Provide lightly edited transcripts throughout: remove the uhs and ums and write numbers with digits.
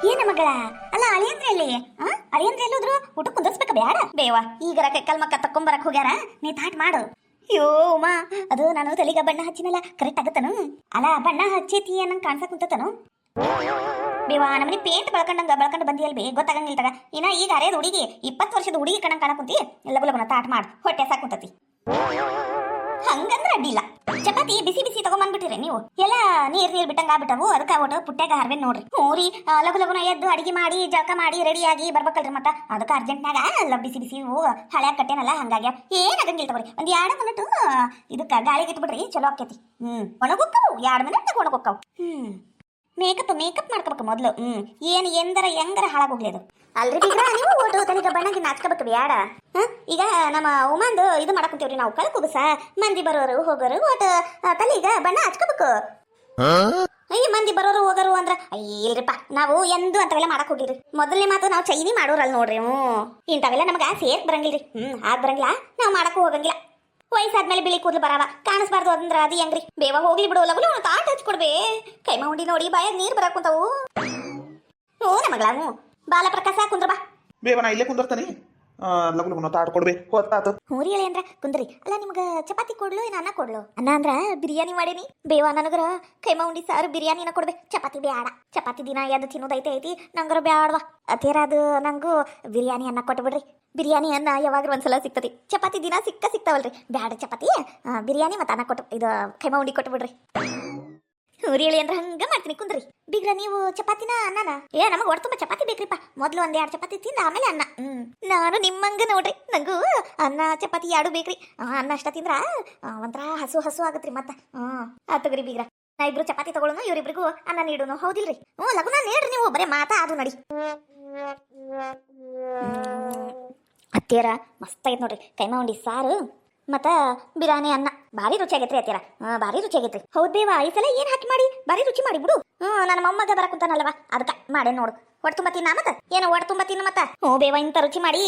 ಏನ ಮಗಳ ಅಲ್ಲ ಅಳಿಯಂದ್ರೆ ಎಲ್ಲಿ ಅಳಿಯಂದ್ರೆ ಎಲ್ಲೋದ್ರು ಊಟ ಕುಂದರ್ಸ್ಬೇಕ ಬ್ಯಾಡ ಬೇವ ಈಗರ ಕೈಕಲ್ ಮಕ್ಕ ತಕ್ಕೊಂಬರಕ್ ಹೋಗ್ಯಾರ ನೀ ತಾಟ್ ಮಾಡು. ಅಯ್ಯೋ ಉಮಾ, ಅದು ನಾನು ತಲೆಗ ಬಣ್ಣ ಹಚ್ಚಿನಲ್ಲ ಕರೆಕ್ಟ್ ಆಗತ್ತನು? ಅಲ್ಲ ಬಣ್ಣ ಹಚ್ಚೇತಿ ಅನ್ನಂಗ್ ಕಾಣ್ಸಕ್ ಕುಂತತನು ಬೇವಾ. ನಮ್ಮನಿ ಪೇಂಟ್ ಬಳಕೊಂಡು ಬಂದಿಯಲ್ ಬೇ ಗೊತ್ತಾಗಂಗಿಲ್ಲ ತಗ. ಇನ್ನ ಈಗ ಅರೇದ ಹುಡುಗಿ 20 ವರ್ಷದ ಹುಡುಗಿ ಕಣಂಗ್ ಕಾಣಕ್ ಕುಂತಿ. ಲಗು ಲಗುನ ತಾಟ್ ಮಾಡು, ಹೊಟ್ಟೆ ಸಾಕುಂತತಿ. ಹಂಗಂದ್ರ ಅಡ್ಡಿಲ್ಲ. ಚಪಾತಿ ಬಿಸಿ ಬಿಸಿ ತಗೊಂಬಂದ್ಬಿಟ್ಟಿರಿ ನೀವು ಎಲ್ಲ ನೀರ್ ಬಿಟ್ಟಂಗ ಆಗ್ಬಿಟ್ಟವು. ಅದಕ್ಕೆ ಒಟ್ಟು ಪುಟ್ಟ್ಯಾಗ ಹರ್ವೇನ್ ನೋಡ್ರಿ. ಹ್ಞೂರಿ ಲಗು ಲಗುನ ಎದ್ದು ಅಡಿಗೆ ಮಾಡಿ ಜಳಕ ಮಾಡಿ ರೆಡಿಯಾಗಿ ಬರ್ಬೇಕಲ್ರಿ. ಮತ್ತ ಅದಕ್ಕೆ ಅರ್ಜೆಂಟ್ನಾಗ ಎಲ್ಲ ಬಿಸಿ ಬಿಸಿ ಹಳ್ಯಾಗ ಕಟ್ಟೇನಲ್ಲ ಹಂಗಾಗ್ಯಾವ. ಏನಾಗಂಗಿಲ್ಲ ತಗೋರಿ. ಒಂದ್ 2 ಮಿನಿಟ್ ಇದಕ್ಕ ಗಾಳಿಗೆ ಇಟ್ಬಿಡ್ರಿ, ಚಲೋ ಆಕೇತಿ. ಒಣಗೋಕ್ಕವು 2 ಮಿನಿಟ್ ಒಣಗೋಕ್ಕವು. ಮೇಕಪ್ ಮಾಡ್ಕೋಬೇಕು ಮೊದ್ಲು. ಏನ್ ಎಂದರ ಹೆಂಗರ ಹಾಳಾಗೋಗ್ಲಿ ಅದು. ಅಲ್ರಿ ಬಿಗ್ರ ನೀವು ಓಟು ತಲೆಗ ಬಣ್ಣಗೆ ನಾಚ್ಕೋಬೇಕು ಬ್ಯಾಡ. ಈಗ ನಮ್ಮ ಉಮಾಂದು ಇದು ಮಾಡಕ್ ಕುಂತೀವ್ರಿ ನಾವು. ಕಳ್ ಕುಬಸ ಮಂದಿ ಬರೋರು ಹೋಗೋರು ಓಟ ತಲೆಗ ಬಣ್ಣ ಹಚ್ಕೋಬೇಕು. ಅಯ್ಯ ಮಂದಿ ಬರೋರು ಹೋಗೋರು ಅಂದ್ರ ಇಲ್ರಿಪ್ಪ, ನಾವು ಎಂದು ಅಂತವೆಲ್ಲ ಮಾಡಕ್ ಹೋಗಿರಿ. ಮೊದಲನೇ ಮಾತು ನಾವು ಚೈನಿ ಮಾಡೋರಲ್ ನೋಡ್ರಿ. ಇಂಥವೆಲ್ಲ ನಮಗ ಸೇರ್ಕ್ ಬರಂಗಿಲ್ರಿ. ಆಗ್ ಬರಂಗಿಲ್ಲ, ನಾವು ಮಾಡಕ್ಕೂ ಹೋಗಂಗಿಲ್ಲ. ವಯಸ್ಸಾದ್ಮೇಲೆ ಬಿಳಿ ಕೂದಲು ಬರಾವ ಕಾಣಿಸ್ಬಾರ್ದು ಅಂದ್ರ ಅದು ಹೆಂಗ್ರಿ? ಬೇವ ಹೋಗ್ಲಿ ಬಿಡು. ಲಗು ಅವನು ತಾಟ್ ಹಚ್ಕೊಡ್ಬೇ. ಕೈಮ ಉಂಡಿ ನೋಡಿ ಬಾಯಾಗ ನೀರ್ ಬರಾಕ್ ಕುಂತಾವು. ಹ್ಞೂ ನಮಗಳ ಬಾಲ ಪ್ರಕಾಶ ಕುಂದ್ರ ಬಾ. ಬೇವ ನಾ ಇಲ್ಲೇ ಕುಂದರ್ತಾನಿ. ಲಗು ಲಗುನ ತಾಟ್ ಕೊಡ್ಬೇಕು ಹೊತ್ತಾತು. ಹೂರಿ ಹೇಳಿ ಅಂದ್ರ ಕುಂದ್ರಿ. ಅಲ್ಲ ನಿಮ್ಗ ಚಪಾತಿ ಕೊಡ್ಲು ಏನ್ ಅನ್ನ ಕೊಡ್ಲು? ಅನ್ನ ಅಂದ್ರ ಬಿರಿಯಾನಿ ಮಾಡೇನಿ ಬೇವ. ನನಗರ ಕೈಮ ಉಂಡಿ ಸಾರು ಬಿರಿಯಾನಿನ ಕೊಡ್ಬೇ. ಚಪಾತಿ ಬ್ಯಾಡ. ಚಪಾತಿ ದಿನ ಎದ್ದು ತಿನ್ನೋದೈತೆ ಐತಿ, ನಂಗರ ಬ್ಯಾಡವಾ. ಅತೇರ ಅದು ನಂಗೂ ಬಿರಿಯಾನಿ ಅನ್ನ ಕೊಟ್ಬಿಡ್ರಿ. ಬಿರಿಯಾನಿ ಅನ್ನ ಯಾವಾಗ್ರೂ ಒಂದ್ಸಲ ಸಿಗ್ತತಿ. ಚಪಾತಿ ದಿನ ಸಿಗ್ತಾವಲ್ರಿ. ಬ್ಯಾಡ ಚಪಾತಿ, ಬಿರಿಯಾನಿ ಮತ್ತೆ ಅನ್ನ ಕೊಟ್ಟು ಇದು ಕೈಮ ಉಂಡಿ ಕೊಟ್ಬಿಡ್ರಿ. ಹೂರಿ ಹೇಳಿ ಅಂದ್ರೆ ಹಂಗ ಮಾಡ್ತೀನಿ ಕುಂದ್ರಿ. ಬಿಗ್ರ ನೀವು ಚಪಾತಿನ ಅನ್ನನ? ನಮಗ್ ಒಟ್ಟು ತುಂಬಾ ಚಪಾತಿ ಬೇಕ್ರಿಪ್ಪ. ಮೊದ್ಲು 1-2 ಚಪಾತಿ ತಿಂದ ಆಮೇಲೆ ಅನ್ನ. ನಾನು ನಿಮ್ಮಂಗ ನೋಡ್ರಿ, ನಂಗೂ ಅನ್ನ ಚಪಾತಿ 2 ಬೇಕ್ರಿ. ಅನ್ನ ಅಷ್ಟ ತಿಂದ್ರ ಒಂಥರ ಹಸು ಆಗತ್ರಿ. ಮತ್ತ ಆತಗ್ರಿ ಬಿಗ್ರ, ನಾ ಇಬ್ರು ಚಪಾತಿ ತಗೊಳ್ಳೋನು, ಇವ್ರಿಬ್ರಿಗೂ ಅನ್ನ ನೀಡುನು. ಹೌದಿಲ್ರಿ? ಲಗುನ ನೀಡ್ರಿ. ನೀವು ಬರೇ ಮಾತಾ ಅದು ನಡಿ. ಅತ್ತೇರ ಮಸ್ತ್ ಆಗೈತೆ ನೋಡ್ರಿ. ಕೈಮ ಉಂಡಿ ಸಾರು ಮತ್ತ ಬಿರಿಯಾನಿ ಅನ್ನ ಭಾರಿ ರುಚಿ ಆಗೈತ್ರಿ ಅತ್ತೇರ. ಭಾರಿ ರುಚಿ ಆಗೈತ್ರಿ. ಹೌದ್ ಬೇವಾ, ಈ ಸಲ ಏನ್ ಹಾಕಿ ಮಾಡಿ ಭಾರಿ ರುಚಿ ಮಾಡಿ ಬಿಡು. ನನ್ನ ಮೊಮ್ಮಗ ಬರಕುಂತಾನಲ್ವಾ ಅದಕ್ಕ ಮಾಡೇ ನೋಡು. ಒಟ್ಟು ತುಂಬ ತಿನ್ನ ಮತ್ತ ಏನೋ ಒಟ್ಟು ತುಂಬ ತಿನ್ನ ಮತ್ತ. ಬೇವಾ ಇಂಥ ರುಚಿ ಮಾಡಿ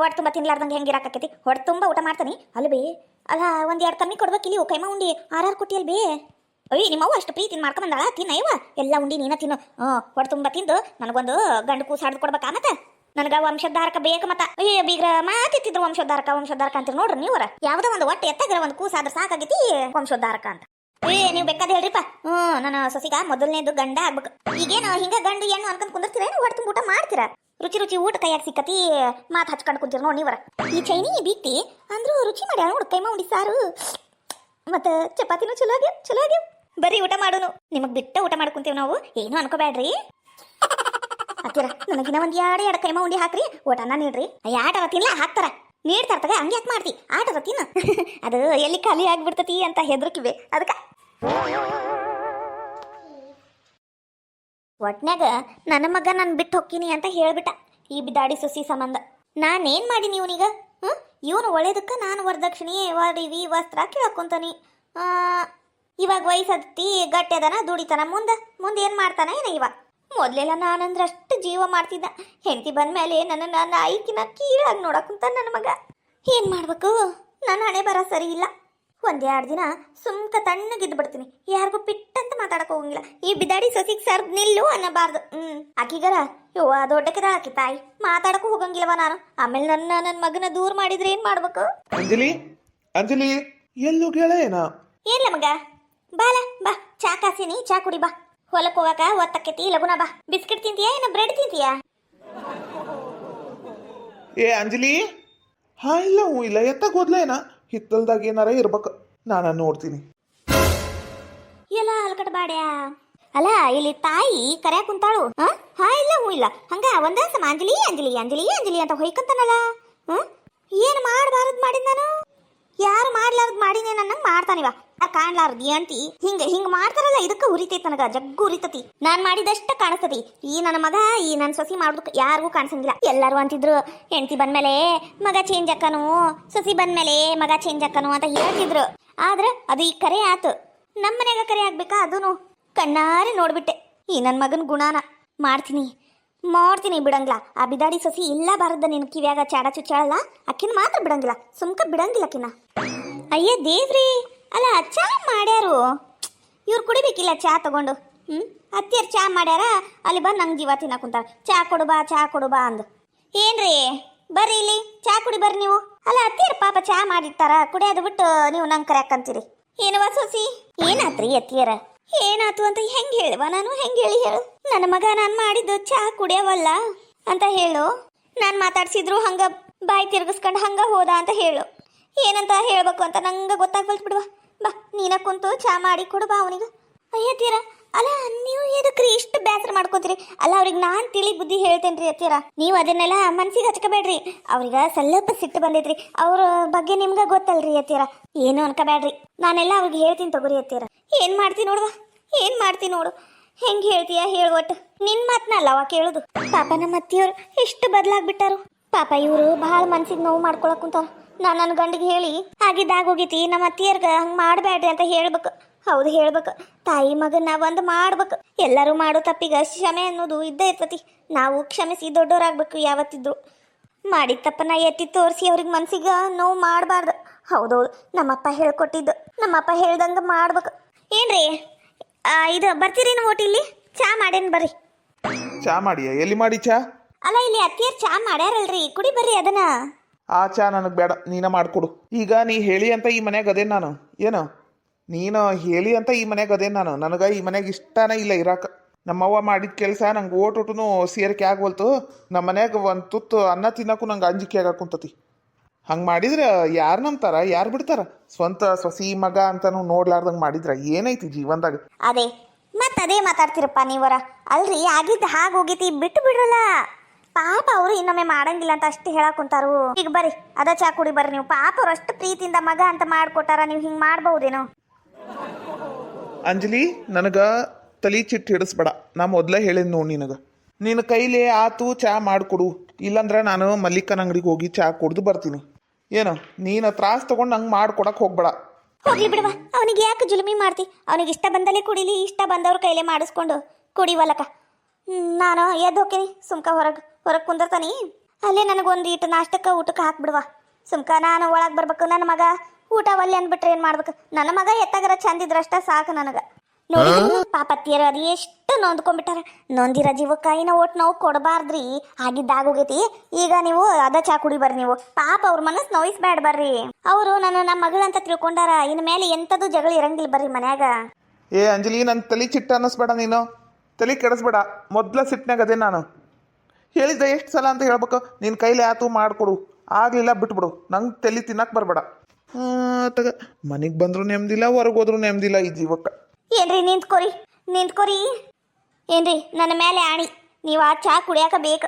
ಒಟ್ಟು ತುಂಬ ತಿನ್ಲಾರ್ದಂಗೆ ಹೆಂಗಿರಾಕೈತಿ? ಹೊಟ್ಟು ತುಂಬ ಊಟ ಮಾಡ್ತಾನಿ ಅಲ್ಬೇ. ಅಲ್ಲ 1-2 ಕಮ್ಮಿ ಕೊಡ್ಬೇಕಿಲ್ಲಿ. ಕೈಮ ಉಂಡಿ 6 ಕೊಟ್ಟಿಯಲ್ ಬೇ. ಅಯ್ಯ ನಿಮ್ಮವ್ವ ಅಷ್ಟು ಪ್ರೀತಿ ಮಾಡ್ಕೊಂಬಂದಾಳ. ತಿನ್ನ ಇವ ಎಲ್ಲ ಉಂಡಿ ನೀನ ತಿನ್ನು. ಹೊಟ್ಟು ತುಂಬ ತಿಂದು ನನಗೊಂದು ಗಂಡು ಕೂಸು ಹಾಡ್ದು ಕೊಡ್ಬೇಕಾ? ಮತ್ತ ನನಗ ವಂಶೋದ್ಧಾರಕ ಬೇಕು. ಮತ್ತ ಅಯ್ಯ ಬೀಗ್ರ ಮಾತಿತ್ತಿದ್ರು ವಂಶೋದ್ಧಾರಕ ಅಂತ ನೋಡ್ರಿ. ನೀವರ ಯಾವ್ದೋ ಒಂದು ಒಟ್ಟು ಎತ್ತಾಗಿರ ಒಂದು ಕೂಸಾದ್ರ ಸಾಕಾಗೈತಿ ವಂಶೋದ್ಧಾರಕ ಅಂತ. ನೀವು ಬೇಕಾದ ಹೇಳ್ರಿಪ್ಪ. ನನ್ನ ಸೊಸಿಗ ಮೊದಲನೇದು ಗಂಡ ಆಗ್ಬೇಕು. ಈಗೇನು ಹಿಂಗ ಗಂಡು ಹೆಣ್ಣು ಅನ್ಕೊಂಡ್ ಕುಂದಿರ್ತೀರ? ಹೊಟ್ಟು ತುಂಬ ಊಟ ಮಾಡ್ತೀರ? ರುಚಿ ಊಟ ಕೈಯಾಗ ಸಿಕ್ಕತಿ ಮಾತು ಹಚ್ಕೊಂಡು ಕುಂತೀರ ನೋಡಿ ನೀವರ. ಈ ಚೈನಿ ಬೀಕ್ತಿ ಅಂದ್ರೂ ರುಚಿ ಮಾಡ್ಯಾಳ ನೋಡು. ಕೈಮ ಉಂಡಿ ಸಾರು ಮತ್ತ ಚಪಾತಿನೂ ಚಲೋ ಆಗ್ಯಾವ. ಬರ್ರಿ ಊಟ ಮಾಡೋನು. ನಿಮಗ್ ಬಿಟ್ಟ ಊಟ ಮಾಡ್ಕೊಂತೀವಿ ನಾವು, ಏನು ಅನ್ಕೋಬೇಡ್ರಿ. ಹಾಕಿರ ನನಗಿನ 1-2 ಕೈಮ ಉಂಡಿ ಹಾಕ್ರಿ. ಊಟನ ನೀಡ್ರಿ. ಆಟವ ತಿನ್ಲಾ ಹಾಕ್ತಾರ ನೀಡ್ತಾರ ತಗ. ಹಂಗೆ ಯಾಕೆ ಮಾಡ್ತಿ? ಆಟವ ತಿನ್ನು. ಅದು ಎಲ್ಲಿ ಖಾಲಿ ಆಗ್ಬಿಡ್ತತಿ ಅಂತ ಹೆದರ್ಕಿವೆ ಅದಕ್ಕ. ಒಟ್ನ್ಯಾಗ ನನ್ನ ಮಗ ನಾನು ಬಿಟ್ಟು ಹೋಗ್ತೀನಿ ಅಂತ ಹೇಳ್ಬಿಟ್ಟ ಈ ಬಿದ್ದಾಡಿ ಸೊಸಿ ಸಂಬಂಧ. ನಾನೇನ್ ಮಾಡೀನಿ ಇವನಿಗ? ಇವನು ಒಳ್ಳೇದಕ್ಕ ನಾನು ವರದಕ್ಷಿಣೆ ಒಡವಿ ವಸ್ತ್ರ ಕೇಳಕೊಂತಾನಿ. ಇವಾಗ ವಯಸ್ಸತ್ತಿ ಗಟ್ಟೆದನ ದುಡಿತಾನ. ಮುಂದೆ ಏನ್ ಮಾಡ್ತಾನ ಏನ ಇವ? ಮೊದ್ಲೆಲ್ಲ ನಾನಂದ್ರೆ ಅಷ್ಟು ಜೀವ ಮಾಡ್ತಿದ್ದ. ಹೆಂಡತಿ ಬಂದ್ಮೇಲೆ ನನ್ನ ನಾಯಿಕಿನ ಕೀಳಾಗಿ ನೋಡಕ್ಕಂತ ನನ್ನ ಮಗ. ಏನ್ ಮಾಡ್ಬೇಕು? ನನ್ನ ಹಣೆ ಬರ ಸರಿ ಇಲ್ಲ. 1-2 ದಿನ ಸುಮ್ಕ ತಣ್ಣಗಿದ್ದು ಬಿಡ್ತೀನಿ. ಯಾರಿಗೂ ಪಿಟ್ಟಂತ ಮಾತಾಡಕ್ ಹೋಗಂಗಿಲ್ಲ. ಈ ಬಿದ್ದಾಡಿ ಸೊಸಿಗ್ ಸರ್ದ್ ನಿಲ್ಲು ಅನ್ನಬಾರ್ದು. ಆಕಿಗರ ಯವ್ವ ದೊಡ್ಡಕದ ಆಕಿ ತಾಯಿ ಮಾತಾಡಕ್ಕೂ ಹೋಗಂಗಿಲ್ಲವ ನಾನು. ಆಮೇಲೆ ನನ್ನ ಮಗನ ದೂರ ಮಾಡಿದ್ರೆ ಏನ್ ಮಾಡ್ಬೇಕು? ಅಂಜಲಿ ಎಲ್ಲೂ ಗೆಳೆಯನ? ಏನ್ಲ ಮಗ ಬಾಲ ಬಾ, ಚಾ ಕಾಸಿನಿ, ಚಾ ಕುಡಿ ಬಾ. ಹೊಲಕ್ಕೆ ಹೋಗಾಕ ಒತ್ತಕ್ಕೈತಿ, ಲಗುನ ಬಾ. ಬಿಸ್ಕಿಟ್ ತಿಂತೀಯಾ ಏನ ಬ್ರೆಡ್ ತಿಂತೀಯಾ? ಅಂಜಲಿ ಇಲ್ಲ ಎತ್ತಾಗ ಹೋದ್ಲೇನ? ಹಿತ್ತಲ್ದಾಗ ಏನಾರ ಇರ್ಬೇಕು, ನಾನು ನೋಡ್ತೀನಿ. ಎಲ್ಲ ಅಲ್ಕಟ್ ಬಾಡ್ಯಾ. ಅಲ್ಲ ಇಲ್ಲಿ ತಾಯಿ ಕರ್ಯಾಕ ಕುಂತಾಳು. ಇಲ್ಲ ಹಂಗ ಒಂದ ಸಮ ಅಂಜಲಿ ಅಂತ ಹೊಯ್ಕಂತಾನಲ್ಲ. ಏನ್ ಮಾಡಬಾರದ್ ಮಾಡಿದ್ ನಾನು? ಯಾರು ಮಾಡ್ಲಾರ್ದ್ ಮಾಡಿನೇ ನನ್ನ ಮಾಡ್ತಾನಿವ. ಕಾಣ್ಲಾರ್ದಿ ಅಂತಿ ಹಿಂಗ ಮಾಡ್ತಾರಲ್ಲ, ಇದಕ್ಕ ಉರಿತೈತಿ ನನಗ. ಜಗ್ಗು ಉರಿತತಿ. ನಾನ್ ಮಾಡಿದಷ್ಟ ಕಾಣಿಸ್ತತಿ. ಈ ನನ್ನ ಮಗ ಈ ನನ್ನ ಸೊಸಿ ಮಾಡೋದಕ್ಕೆ ಯಾರಿಗೂ ಕಾಣಿಸಂಗಿಲ್ಲ. ಎಲ್ಲರೂ ಅಂತಿದ್ರು ಹೆಂಡತಿ ಬಂದ್ಮೇಲೆ ಮಗ ಚೇಂಜ್ ಅಕ್ಕನು, ಸೊಸಿ ಬಂದ್ಮೇಲೆ ಮಗ ಚೇಂಜ್ ಅಕ್ಕನು ಅಂತ ಹೇಳ್ತಿದ್ರು. ಆದ್ರ ಅದು ಈ ಕರೆ ಆತು. ನಮ್ಮ ಮನ್ಯಾಗ ಕರೆ ಆಗ್ಬೇಕಾ? ಅದೂನು ಕಣ್ಣಾರೆ ನೋಡ್ಬಿಟ್ಟೆ. ಈ ನನ್ನ ಮಗನ ಗುಣಾನ ಮಾಡ್ತೀನಿ ಬಿಡಂಗಿಲ್ಲ. ಆ ಬಿದಾಡಿ ಸೊಸಿ ಇಲ್ಲ ಬಾರದ್ದ ನಿನ್ ಕಿವ್ಯಾಗ ಚಾಡ ಚುಚ್ಚಾಳಲ್ಲ, ಅಕ್ಕಿನ ಮಾತ್ರ ಬಿಡಂಗಿಲ್ಲ. ಸುಮ್ಕ ಬಿಡಂಗಿಲ್ಲ ಅಕ್ಕಿನ. ಅಯ್ಯ ದೇವ್ರಿ, ಅಲ್ಲ ಚಾ ಮಾಡ್ಯಾರು. ಇವ್ರು ಕುಡಿಬೇಕಿಲ್ಲ ಚಾ ತಗೊಂಡು. ಅತ್ತಿಯರ್ ಚಾ ಮಾಡ್ಯಾರ ಅಲ್ಲಿ ಬಂದು ನಂಗೆ ಜೀವ ತಿನ್ನಕ್ ಕುಂತಾರ. ಚಾ ಕೊಡು ಬಾ ಅಂದು. ಏನ್ರಿ ಬರ್ರಿ ಇಲ್ಲಿ ಚಾ ಕುಡಿ ಬರ್ರಿ ನೀವು. ಅಲ್ಲ ಅತ್ತಿಯರ್ ಪಾಪ ಚಾ ಮಾಡಿರ್ತಾರ, ಕುಡಿಯೋದು ಬಿಟ್ಟು ನೀವು ನಂಗೆ ಕರ್ಯಾಕಂತೀರಿ. ಏನವ ಸೊಸಿ ಏನಾತ್ರಿ ಅತ್ತಿಯರ? ಏನಾತು ಅಂತ ಹೆಂಗ್ ಹೇಳುವ ನಾನು? ಹೆಂಗ್ ಹೇಳು? ನನ್ನ ಮಗ ನಾನು ಮಾಡಿದ್ದು ಚಾ ಕುಡಿಯವಲ್ಲ ಅಂತ ಹೇಳು. ನಾನು ಮಾತಾಡ್ಸಿದ್ರು ಹಂಗ ಬಾಯಿ ತಿರ್ಗಿಸ್ಕೊಂಡು ಹಂಗ ಹೋದ ಅಂತ ಹೇಳು. ಏನಂತ ಹೇಳ್ಬೇಕು ಅಂತ ನಂಗೆ ಗೊತ್ತಾಗ್ಬಲ್ತು ಬಿಡುವ. ಬಾ ನೀನ ಕುಂತು ಚಾ ಮಾಡಿ ಕೊಡು ಬಾ ಅವನಿಗೆ. ಅಯ್ಯತ್ತೀರ ಅಲ್ಲ ನೀವು ಎದಕ್ರಿ ಇಷ್ಟು ಬೇಸರ ಮಾಡ್ಕೋತೀರಿ? ಅಲ್ಲ ಅವ್ರಿಗೆ ನಾನು ತಿಳಿ ಬುದ್ಧಿ ಹೇಳ್ತೇನ್ರಿ ಅತ್ತೀರ. ನೀವು ಅದನ್ನೆಲ್ಲ ಮನ್ಸಿಗೆ ಹಚ್ಕೋಬೇಡ್ರಿ. ಅವ್ರಿಗೆ ಸ್ವಲ್ಪ ಸಿಟ್ಟು ಬಂದೈತ್ರಿ. ಅವ್ರ ಬಗ್ಗೆ ನಿಮ್ಗೆ ಗೊತ್ತಲ್ರಿ ಅತ್ತೀರ. ಏನು ಅನ್ಕೋಬೇಡ್ರಿ. ನಾನೆಲ್ಲ ಅವ್ರಿಗೆ ಹೇಳ್ತೀನಿ ತಗೋರಿ ಅತ್ತೀರ. ಏನ್ ಮಾಡ್ತೀನಿ ನೋಡು ಹೆಂಗ್ ಹೇಳ್ತೀಯ ಹೇಳು. ಒಟ್ಟು ನಿನ್ ಮಾತನಲ್ಲವ ಕೇಳುದು. ಪಾಪ ನಮ್ಮ ಅತ್ತಿಯವ್ರು ಎಷ್ಟು ಬದಲಾಗ್ಬಿಟ್ಟಾರು. ಪಾಪ ಇವರು ಬಹಳ ಮನ್ಸಿಗೆ ನೋವು ಮಾಡ್ಕೊಳಕ್ ಕುಂತಾರ. ನಾನು ನನ್ನ ಗಂಡಿಗೆ ಹೇಳಿ ಆಗಿದ್ದಾಗೋಗೈತಿ, ನಮ್ಮ ಅತ್ತಿಯರ್ಗ ಹಂಗೆ ಮಾಡಬೇಡ್ರಿ ಅಂತ ಹೇಳ್ಬೇಕು. ಹೌದು ಹೇಳ್ಬೇಕು. ತಾಯಿ ಮಗನ ಒಂದು ಮಾಡ್ಬೇಕು. ಎಲ್ಲರೂ ಮಾಡೋ ತಪ್ಪಿಗೆ ಕ್ಷಮೆ ಅನ್ನೋದು ಇದ್ದೇ ಇರ್ತತಿ. ನಾವು ಕ್ಷಮಿಸಿ ದೊಡ್ಡವರಾಗ್ಬೇಕು ಯಾವತ್ತಿದ್ರು. ಮಾಡಿದ ತಪ್ಪನ್ನ ಎತ್ತಿ ತೋರಿಸಿ ಅವ್ರಿಗೆ ಮನ್ಸಿಗೆ ನೋವು ಮಾಡಬಾರ್ದು. ಹೌದೌದು, ನಮ್ಮಪ್ಪ ಹೇಳ್ಕೊಟ್ಟಿದ್ದು. ನಮ್ಮಪ್ಪ ಹೇಳ್ದಂಗೆ ಮಾಡ್ಬೇಕು. ಏನ್ರಿ ಇದು ಬರ್ತೀರಿ ನಾವು ಇಲ್ಲಿ ಚಾ ಮಾಡೇನು ಬರ್ರಿ. ಚಾ ಮಾಡಿ ಎಲ್ಲಿ ಮಾಡಿ ಚಾ? ಅಲ್ಲ ಇಲ್ಲಿ ಅತ್ತಿಯರ್ ಚಾ ಮಾಡ್ಯಾರಲ್ರಿ, ಕುಡಿ ಬರ್ರಿ ಅದನ್ನ. ಆ ಚಾ ನನಗೆ ಬೇಡ, ನೀನ ಮಾಡಿಕೊಡು. ಈಗ ನೀ ಹೇಳಿ ಅಂತ ಈ ಮನ್ಯಾಗ ಅದೇನು ನಾನು? ಏನು ನೀನು ಹೇಳಿ ಅಂತ ಈ ಮನ್ಯಾಗ ಅದೇನು ನಾನು? ನನಗೆ ಈ ಮನ್ಯಾಗ ಇಷ್ಟನೇ ಇಲ್ಲ ಇರಾಕ. ನಮ್ಮವ್ವ ಮಾಡಿದ ಕೆಲಸ ನಂಗೆ ಓಟು ಸೇರಿಕೆ ಆಗ್ವಲ್ತು. ನಮ್ಮ ಮನ್ಯಾಗ ಒಂದು ತುತ್ತು ಅನ್ನ ತಿನ್ನಕ್ಕೂ ನಂಗೆ ಅಂಜಿಕೆ ಆಗಾಕುಂತತಿ. ಹಂಗೆ ಮಾಡಿದ್ರೆ ಯಾರು ನಂಬ್ತಾರ, ಯಾರು ಬಿಡ್ತಾರ? ಸ್ವಂತ ಸೊಸಿ ಮಗ ಅಂತಾನು ನೋಡ್ಲಾರ್ದಂಗೆ ಮಾಡಿದ್ರ ಏನೈತಿ ಜೀವನದಾಗ? ಅದೇ ಮಾತಾಡ್ತಿರಪ್ಪ ನೀವರ. ಅಲ್ರಿ ಆಗಿದ್ದು ಹಾಗೆ ಹೋಗೈತಿ, ಬಿಟ್ಟು ಬಿಡ್ರಲ್ಲ. ಪಾಪ ಅವರು ಇನ್ನೊಮ್ಮೆ ಮಾಡಂಗಿಲ್ಲ ಅಂತ ಅಷ್ಟು ಹೇಳಕ್ ಕುಂತಾರು. ಈಗ ಬರ್ರಿ ಅದ ಚಾ ಕುಡಿ ಬರ್ರಿ ನೀವು. ಪಾಪ ಅವ್ರು ಅಷ್ಟು ಪ್ರೀತಿಯಿಂದ ಮಗ ಅಂತ ಮಾಡ್ಕೊಟ್ಟಾರ, ನೀವು ಹಿಂಗೆ ಮಾಡ್ಬಹುದೇನೋ? ಅಂಜಲಿ, ನನಗೆ ತಲೆ ಚಿಟ್ಟು ಹಿಡಿಸ್ಬೇಡ. ನಾ ಮೊದಲೇ ಹೇಳಿದ್ ನೋಡಿ ನಿನಗೆ. ನಿನ್ನ ಕೈಲೇ ಆತು ಚಾ ಮಾಡಿಕೊಡು, ಇಲ್ಲಾಂದ್ರೆ ನಾನು ಮಲ್ಲಿಕನ ಅಂಗಡಿಗೆ ಹೋಗಿ ಚಾ ಕುಡ್ದು ಬರ್ತೀನಿ. ಏನು ನೀನು ತ್ರಾಸ ತೊಗೊಂಡು ನಂಗೆ ಮಾಡ್ಕೊಡಕ್ಕೆ ಹೋಗ್ಬೇಡ. ಹೋಗ್ಲಿ ಬಿಡುವ, ಅವನಿಗೆ ಯಾಕೆ ಜುಲುಮಿ ಮಾಡ್ತಿ? ಅವನಿಗೆ ಇಷ್ಟ ಬಂದಲ್ಲೇ ಕುಡಿಲಿ, ಇಷ್ಟ ಬಂದವ್ರ ಕೈಲೇ ಮಾಡಿಸ್ಕೊಂಡು ಕುಡಿವಲ್ಲಕ. ನಾನು ಎದ್ದು ಹೋಗ್ತೀನಿ ಸುಮ್ಕ. ಹೊರಗೆ ಕುಂದಿರ್ತಾನೆ ಅಲ್ಲೇ. ನನಗೊಂದು ಇಟ್ಟು ನಾಷ್ಟಕ್ಕೆ ಊಟಕ್ಕೆ ಹಾಕ್ಬಿಡುವ ಸುಮ್ಕ. ನಾನು ಒಳಗೆ ಬರ್ಬೇಕು. ನನ್ನ ಮಗ ಊಟ ಒಲ್ಲೆ ಅಂದ್ಬಿಟ್ರೆ ಏನು ಮಾಡ್ಬೇಕು? ನನ್ನ ಮಗ ಎತ್ತಾಗರ ಚಂದಿದ್ರಷ್ಟ ಸಾಕು ನನಗೆ. ನೋಡಿ ಪಾಪತ್ತಿಯರು ಅದು ಎಷ್ಟು ನೊಂದ್ಕೊಂಡ್ಬಿಟ್ಟಾರ. ನೊಂದಿರ ಜೀವಕ್ಕೆ ಇನ್ನು ಒಟ್ಟು ನೋವು ಕೊಡಬಾರ್ದ್ರಿ. ಆಗಿದ್ದಾಗೋಗೈತಿ. ಈಗ ನೀವು ಅದ ಚಾ ಕುಡಿ ಬರ್ರಿ ನೀವು. ಪಾಪ ಅವ್ರ ಮನಸ್ಸು ನೋಯಿಸ್ಬೇಡ ಬರ್ರಿ. ಅವರು ನಮ್ಮ ಮಗಳಂತ ತಿಳ್ಕೊಂಡಾರ. ಇನ್ನು ಮೇಲೆ ಎಂಥದ್ದು ಜಗಳ ಇರಂಗಿಲ್ಲ ಬರ್ರಿ ಮನ್ಯಾಗ. ಏ ಅಂಜಲಿ, ನನ್ನ ತಲೆ ಚಿಟ್ಟ ಅನ್ನಿಸ್ಬೇಡ. ನೀನು ತಲೆ ಕೆಡಿಸ್ಬೇಡ. ಮೊದಲ ಸಿಟ್ನಾಗ ಅದೇ ನಾನು ಹೇಳಿದ್ದೆ ಎಷ್ಟು ಸಲ ಅಂತ ಹೇಳ್ಬೇಕು. ನಿನ್ನ ಕೈಲಿ ಆತು ಮಾಡಿಕೊಡು, ಆಗಲಿಲ್ಲ ಬಿಟ್ಬಿಡು. ನಂಗೆ ತಲೆ ತಿನ್ನಕ್ಕೆ ಬರಬೇಡ. ತಗ ಮನೆಗೆ ಬಂದರೂ ನೆಮ್ಮದಿಲ್ಲ, ಹೊರಗೆ ಹೋದ್ರೂ ನೆಮ್ಮದಿಲ್ಲ ಈ ಜೀವಕ್ಕೆ. ಏನ್ರಿ ನಿಂತ್ಕೋರಿ. ಏನ್ರಿ ನನ್ನ ಮೇಲೆ ಆಣಿ, ನೀವು ಆ ಚಾ ಕುಡಿಯಾಕ ಬೇಕು.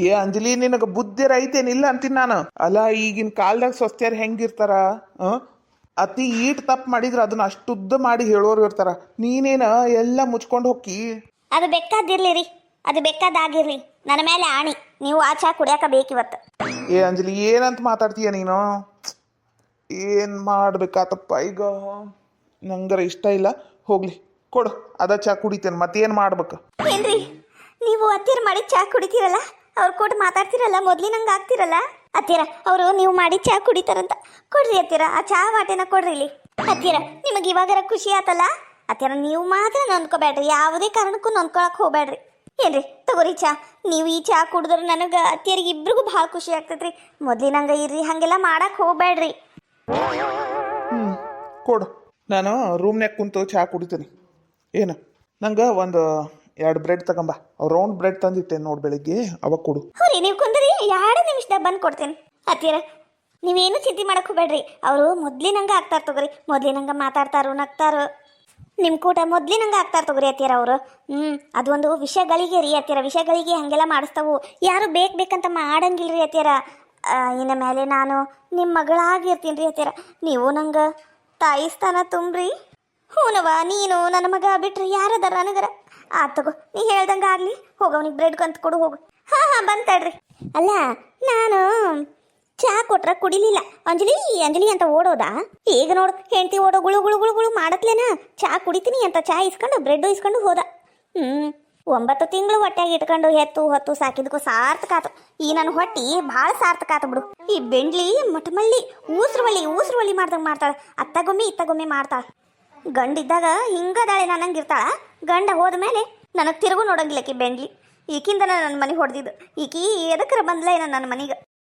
ಏ ಅಂಜಲಿ, ನಿನಗೆ ಬುದ್ಧಿರ ಐತೇನಿಲ್ಲ ಅಂತೀನಿ ನಾನು. ಅಲ್ಲ ಈಗಿನ ಕಾಲದಾಗ ಸ್ವಸ್ಥ್ಯಾರು ಹೆಂಗಿರ್ತಾರ? ಅತಿ ಈಟ್ ತಪ್ಪು ಮಾಡಿದ್ರೆ ಅದನ್ನ ಅಷ್ಟುದ್ದ ಮಾಡಿ ಹೇಳೋರು ಇರ್ತಾರ. ನೀನೇನ ಎಲ್ಲ ಮುಚ್ಕೊಂಡು ಹೋಗಿ. ಅದು ಬೇಕಾದಿರ್ಲಿ ರೀ, ಅದು ಬೇಕಾದಾಗಿರ್ಲಿ. ನನ್ನ ಮೇಲೆ ಆಣಿ, ನೀವು ಆ ಚಾ ಕುಡಿಯಾಕ ಬೇಕಿವತ್ತು. ಏ ಅಂಜಲಿ, ಏನಂತ ಮಾತಾಡ್ತೀಯ ನೀನು? ಏನು ಮಾಡ್ಬೇಕಾತಪ್ಪ ಈಗ? ನಂಗರ ಇಷ್ಟ ಇಲ್ಲ. ಹೋಗ್ಲಿ ಕೊಡು, ಅದ ಚಾ ಕುಡಿತೇನೆ. ಮತ್ತೇನು ಮಾಡ್ಬೇಕು? ಏನ್ರಿ ನೀವು ಅತ್ತಿರ ಮಾಡಿ ಚಾ ಕುಡಿತೀರಲ್ಲ, ಅವ್ರು ಕೊಟ್ಟು ಮಾತಾಡ್ತಿರಲ್ಲ, ಮೊದ್ಲಿನಂಗೆ ಆಗ್ತಿರಲ್ಲ. ಅತ್ತಿರ ಅವರು ನೀವು ಮಾಡಿ ಚಾ ಕುಡಿತಾರಂತ ಕೊಡ್ರಿ ಅತ್ತಿರ. ಆ ಚಾ ವಾಟೆನ ಕೊಡ್ರಿ ಇಲ್ಲಿ. ಅತ್ತಿರ ನಿಮಗೆ ಇವಾಗರ ಖುಷಿ ಆತಲ್ಲ? ಅತ್ತಿರ ನೀವು ಮಾತ್ರ ನೊಂದ್ಕೋಬೇಡ್ರಿ, ಯಾವುದೇ ಕಾರಣಕ್ಕೂ ನೊಂದ್ಕೊಳಕ್ ಹೋಗ್ಬೇಡ್ರಿ. ಏನ್ರಿ ತಗೋರಿ ಚಾ. ನೀವು ಈ ಚಾ ಕುಡಿದ್ರೆ ನನಗೆ ಅತ್ತಿಯರಿಗೆ ಇಬ್ರಿಗೂ ಭಾಳ ಖುಷಿ ಆಗ್ತೈತ್ರಿ. ಮೊದ್ಲಿನಂಗೆ ಇರ್ರಿ, ಹಾಗೆಲ್ಲ ಮಾಡಕ್ಕೆ ಹೋಗ್ಬೇಡ್ರಿ. ಕೊಡು, ನಾನು ರೂಮ್ನ್ಯಾಗ ಕುಂತು ಚಹಾ ಕುಡಿತೀನಿ. ಏನು ನಂಗೆ ಒಂದು 2 ಬ್ರೆಡ್ ತಗೊಂಬ. ರೌಂಡ್ ಬ್ರೆಡ್ ತಂದಿಟ್ಟೇನೆ ನೋಡಿ ಬೆಳಿಗ್ಗೆ, ಅವಾಗ ಕೊಡು. ಹೌರಿ ನೀವು ಕುಂದ್ರಿ, 2 ನಿಮಿಷದಾಗ ಬಂದು ಕೊಡ್ತೇನೆ. ಅತ್ತಿರ ನೀವೇನು ಚಿಂತೆ ಮಾಡಕ್ಕೆ ಹೋಗ್ಬೇಡ್ರಿ. ಅವರು ಮೊದ್ಲಿನಂಗೆ ಆಗ್ತಾರ ತಗೋರಿ. ಮೊದ್ಲಿನಂಗೆ ಮಾತಾಡ್ತಾರೋ ನಗ್ತಾರೋ. ನಿಮ್ಮ ಕೂಟ ಮೊದ್ಲಿನಂಗೆ ಆಗ್ತಾರ ತಗೋರಿ ಅತ್ತಿರ ಅವರು. ಅದೊಂದು ವಿಷಯಗಳಿಗೆ ರೀ ಅತ್ತಿರ. ವಿಷಯಗಳಿಗೆ ಹಾಗೆಲ್ಲ ಮಾಡಿಸ್ತಾವು. ಯಾರು ಬೇಕಂತ ಮಾಡಂಗಿಲ್ರಿ ಅತ್ತಿರ. ಇನ್ನು ಮೇಲೆ ನಾನು ನಿಮ್ಮ ಮಗಳಾಗಿರ್ತೀನಿ ರೀ ಅತ್ತಿರ. ನೀವು ನಂಗೆ ತಾಯಿ ಸ್ಥಾನ ತುಂಬ್ರಿ. ಹೂನವ, ನೀನು ನನ್ನ ಮಗ ಬಿಟ್ರಿ ಯಾರದಾರ ನನಗರ? ತಗೋ, ನೀ ಹೇಳ್ದಂಗೆ ಆಗಲಿ. ಹೋಗವನಿಗೆ ಬ್ರೆಡ್ ಕಂತ ಕೊಡು, ಹೋಗು. ಹಾಂ ಬಂತಡ್ರಿ. ಅಲ್ಲ ನಾನು ಚಹಾ ಕೊಟ್ರೆ ಕುಡಿಲಿಲ್ಲ. ಅಂಜಲಿ ಅಂತ ಓಡೋದಾ? ಈಗ ನೋಡು ಹೆಂಡ್ತಿ ಓಡೋ ಗುಳು ಮಾಡತ್ಲೇನ. ಚಹಾ ಕುಡಿತೀನಿ ಅಂತ ಚಹಾ ಇಸ್ಕೊಂಡು ಬ್ರೆಡ್ ಇಸ್ಕೊಂಡು ಹೋದ. 9 ತಿಂಗಳು ಹೊಟ್ಟೆಗೆ ಇಟ್ಕೊಂಡು ಹೊತ್ತು ಸಾಕಿದ್ಕೋ ಸಾರ್ಥಕ ಆತು. ಈ ನನ್ನ ಹೊಟ್ಟಿ ಭಾಳ ಸಾರ್ಥಕ ಆತು ಬಿಡು. ಈ ಬೆಂಡ್ಲಿ ಮಟಮಳ್ಳಿ ಊಸ್ರವಳ್ಳಿ ಮಾಡ್ದಂಗೆ ಮಾಡ್ತಾಳೆ. ಅತ್ತಗೊಮ್ಮೆ ಇತ್ತಗೊಮ್ಮೆ ಮಾಡ್ತಾಳೆ. ಗಂಡಿದ್ದಾಗ ಹಿಂಗದಾಳೆ ನನ್ನಂಗೆ ಇರ್ತಾಳ. ಗಂಡ ಹೋದ ಮೇಲೆ ನನಗೆ ತಿರುಗು ನೋಡಂಗಿಲ್ಲ ಆಕಿ ಬೆಂಡ್ಲಿ. ಈಕಿಂದ ನನ್ನ ಮನೆಗೆ ಹೊಡೆದಿದ್ದು. ಈಕಿ ಎದಕ್ಕರ ಬಂದ್ಲ ಏನೋ ನನ್ನ ಮನೆಗೆ.